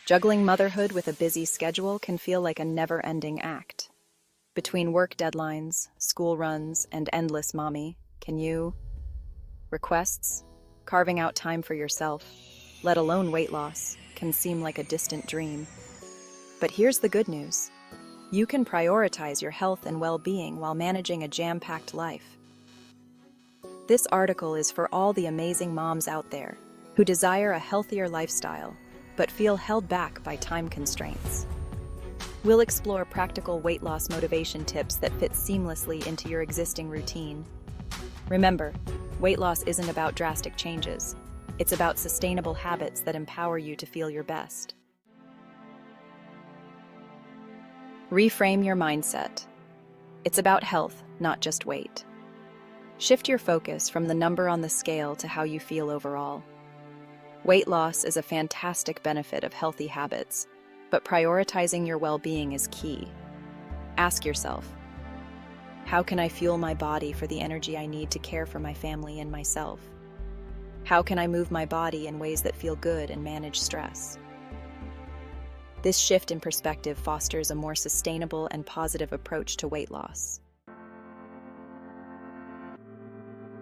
Juggling motherhood with a busy schedule can feel like a never-ending act. Between work deadlines, school runs, and endless mommy, can you? Requests? Carving out time for yourself, let alone weight loss, can seem like a distant dream. But here's the good news. You can prioritize your health and well-being while managing a jam-packed life. This article is for all the amazing moms out there who desire a healthier lifestyle but feel held back by time constraints. We'll explore practical weight loss motivation tips that fit seamlessly into your existing routine. Remember, weight loss isn't about drastic changes. It's about sustainable habits that empower you to feel your best. Reframe your mindset. It's about health, not just weight. Shift your focus from the number on the scale to how you feel overall. Weight loss is a fantastic benefit of healthy habits, but prioritizing your well-being is key. Ask yourself, how can I fuel my body for the energy I need to care for my family and myself? How can I move my body in ways that feel good and manage stress? This shift in perspective fosters a more sustainable and positive approach to weight loss.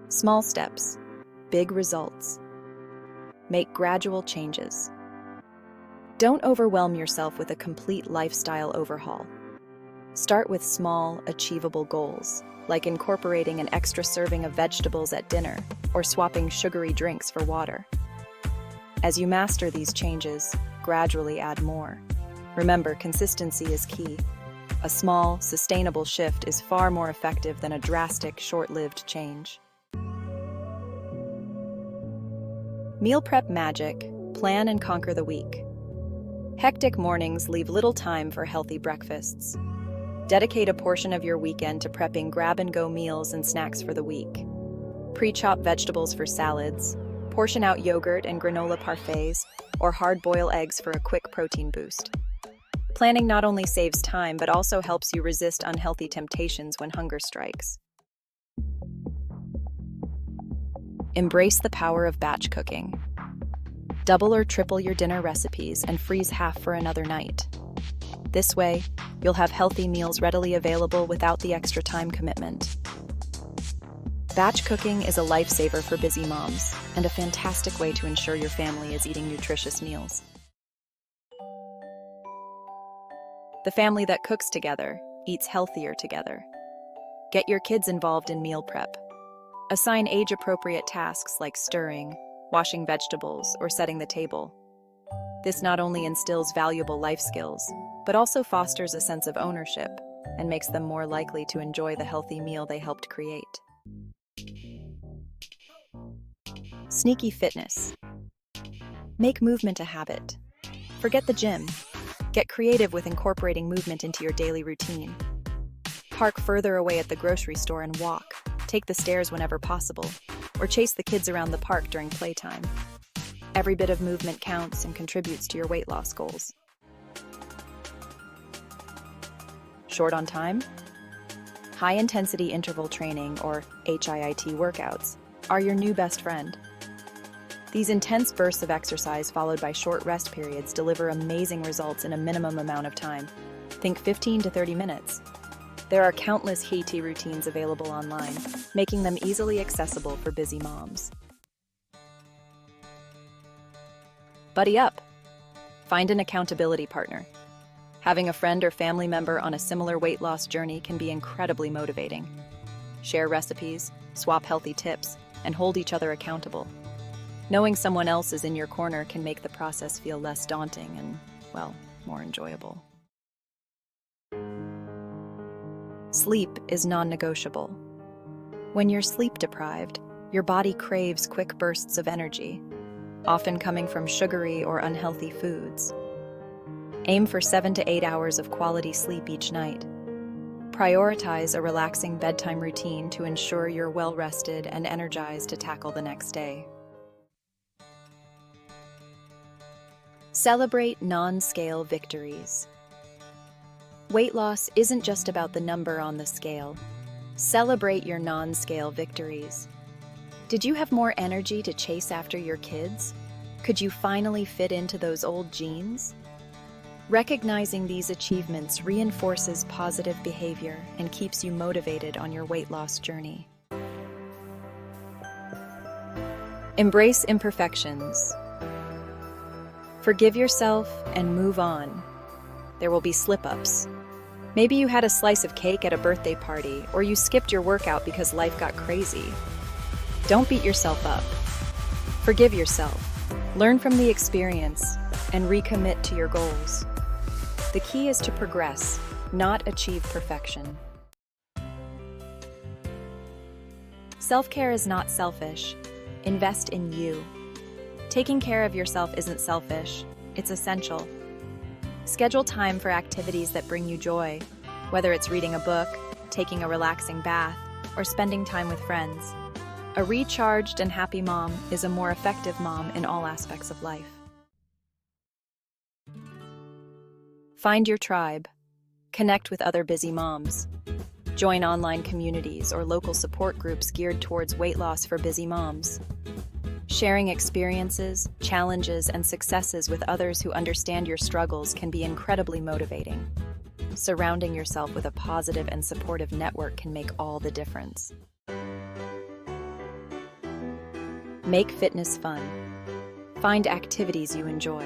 Small steps, big results. Make gradual changes. Don't overwhelm yourself with a complete lifestyle overhaul. Start with small, achievable goals, like incorporating an extra serving of vegetables at dinner or swapping sugary drinks for water. As you master these changes, gradually add more. Remember, consistency is key. A small, sustainable shift is far more effective than a drastic, short-lived change. Meal prep magic, plan and conquer the week. Hectic mornings leave little time for healthy breakfasts. Dedicate a portion of your weekend to prepping grab-and-go meals and snacks for the week. Pre-chop vegetables for salads, portion out yogurt and granola parfaits, or hard-boil eggs for a quick protein boost. Planning not only saves time, but also helps you resist unhealthy temptations when hunger strikes. Embrace the power of batch cooking. Double or triple your dinner recipes and freeze half for another night. This way, you'll have healthy meals readily available without the extra time commitment. Batch cooking is a lifesaver for busy moms and a fantastic way to ensure your family is eating nutritious meals. The family that cooks together eats healthier together. Get your kids involved in meal prep. Assign age-appropriate tasks like stirring, washing vegetables, or setting the table. This not only instills valuable life skills, but also fosters a sense of ownership and makes them more likely to enjoy the healthy meal they helped create. Sneaky fitness. Make movement a habit. Forget the gym. Get creative with incorporating movement into your daily routine. Park further away at the grocery store and walk. Take the stairs whenever possible, or chase the kids around the park during playtime. Every bit of movement counts and contributes to your weight loss goals. Short on time? High-intensity interval training, or HIIT workouts, are your new best friend. These intense bursts of exercise followed by short rest periods deliver amazing results in a minimum amount of time. Think 15 to 30 minutes. There are countless HIIT routines available online, making them easily accessible for busy moms. Buddy up! Find an accountability partner. Having a friend or family member on a similar weight loss journey can be incredibly motivating. Share recipes, swap healthy tips, and hold each other accountable. Knowing someone else is in your corner can make the process feel less daunting and, well, more enjoyable. Sleep is non-negotiable. When you're sleep-deprived, your body craves quick bursts of energy, often coming from sugary or unhealthy foods. Aim for 7 to 8 hours of quality sleep each night. Prioritize a relaxing bedtime routine to ensure you're well-rested and energized to tackle the next day. Celebrate non-scale victories. Weight loss isn't just about the number on the scale. Celebrate your non-scale victories. Did you have more energy to chase after your kids? Could you finally fit into those old jeans? Recognizing these achievements reinforces positive behavior and keeps you motivated on your weight loss journey. Embrace imperfections. Forgive yourself and move on. There will be slip-ups. Maybe you had a slice of cake at a birthday party, or you skipped your workout because life got crazy. Don't beat yourself up. Forgive yourself. Learn from the experience and recommit to your goals. The key is to progress, not achieve perfection. Self-care is not selfish. Invest in you. Taking care of yourself isn't selfish, it's essential. Schedule time for activities that bring you joy, whether it's reading a book, taking a relaxing bath, or spending time with friends. A recharged and happy mom is a more effective mom in all aspects of life. Find your tribe. Connect with other busy moms. Join online communities or local support groups geared towards weight loss for busy moms. Sharing experiences, challenges, and successes with others who understand your struggles can be incredibly motivating. Surrounding yourself with a positive and supportive network can make all the difference. Make fitness fun. Find activities you enjoy.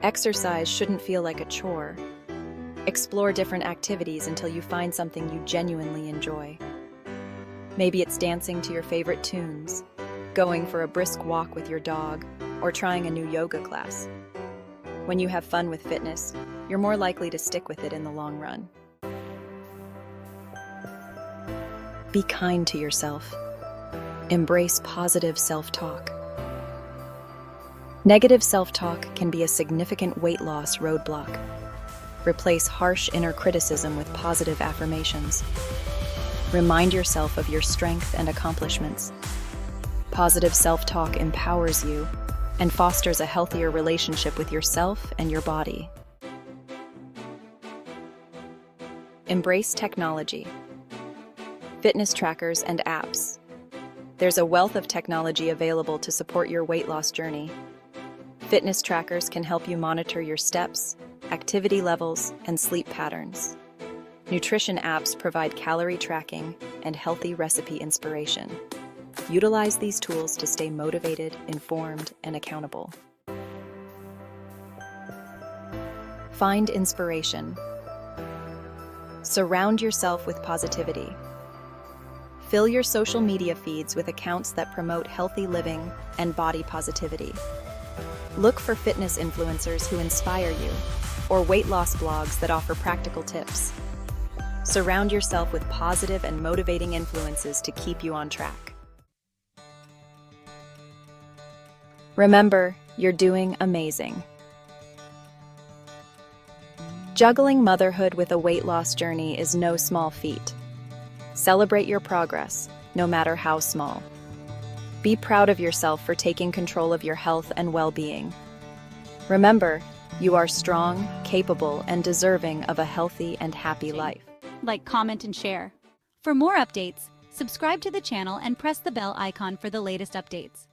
Exercise shouldn't feel like a chore. Explore different activities until you find something you genuinely enjoy. Maybe it's dancing to your favorite tunes, going for a brisk walk with your dog, or trying a new yoga class. When you have fun with fitness, you're more likely to stick with it in the long run. Be kind to yourself. Embrace positive self-talk. Negative self-talk can be a significant weight loss roadblock. Replace harsh inner criticism with positive affirmations. Remind yourself of your strength and accomplishments. Positive self-talk empowers you and fosters a healthier relationship with yourself and your body. Embrace technology. Fitness trackers and apps. There's a wealth of technology available to support your weight loss journey. Fitness trackers can help you monitor your steps, activity levels, and sleep patterns. Nutrition apps provide calorie tracking and healthy recipe inspiration. Utilize these tools to stay motivated, informed, and accountable. Find inspiration. Surround yourself with positivity. Fill your social media feeds with accounts that promote healthy living and body positivity. Look for fitness influencers who inspire you, or weight loss blogs that offer practical tips. Surround yourself with positive and motivating influences to keep you on track. Remember, you're doing amazing. Juggling motherhood with a weight loss journey is no small feat. Celebrate your progress, no matter how small. Be proud of yourself for taking control of your health and well-being. Remember, you are strong, capable, and deserving of a healthy and happy life. Like, comment, and share. For more updates, subscribe to the channel and press the bell icon for the latest updates.